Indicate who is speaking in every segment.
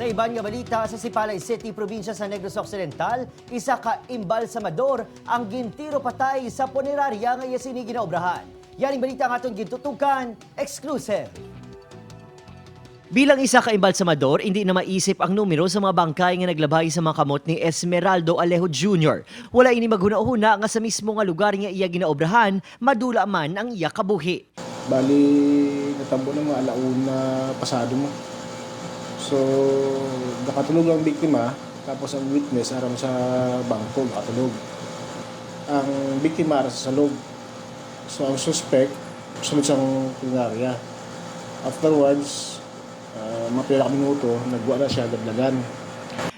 Speaker 1: iban nga balita sa Sipalay City, probinsya sa Negros Occidental, isa ka imbalsamador ang gintiro patay sa punerarya nga yasini ginaobrahan. Yan ang balita nga atong gintutukan, exclusive. Bilang isa ka imbalsamador, hindi na maisip ang numero sa mga bangkay nga naglabay sa mga kamot ni Esmeraldo Alejo Jr. Wala ini maghuna-huna nga sa mismo nga lugar nga iya ginaobrahan, madula man ang iya kabuhi.
Speaker 2: Bali, natambo ng mga alauna pasado mo. So, nakatulog ang biktima, tapos ang witness aram sa bangko, nakatulog. Ang biktima aram sa loob. So, ang suspect, sunod siyang punerarya. Afterwards, mapila ka minuto, nagwa na siya, gaglagan.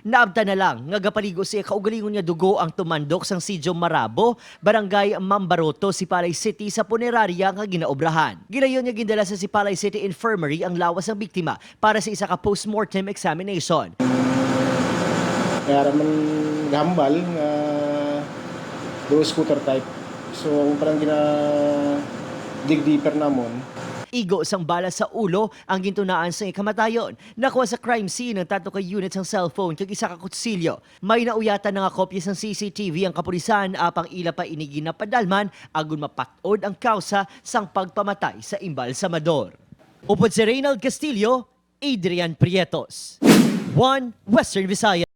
Speaker 1: Naabta na lang nga gapaligo siya kaugalingon nga dugo ang tumandok sang Sidjo Marabo, Barangay Mambaroto, Sipalay City sa punerarya nga ginaobrahan. Gilayon nga gindala sa Sipalay City Infirmary ang lawas ng biktima para sa isa ka postmortem examination.
Speaker 2: Kaya raman gambal nga dual scooter type. So, parang dig deeper namon.
Speaker 1: Igo sang bala sa ulo ang gintunaan sa ikamatayon. Nakuha sa crime scene ng 3 ka units ang cellphone kag isa ka kutsilyo. May nauyatan na nga kopya sang CCTV ang kapulisan apang ila pa inigi na padalman agon mapatod ang kausa sang pagpamatay sa imbalsamador. Upod si Reynald Castillo, Adrian Prietos. 1 Western Visayas.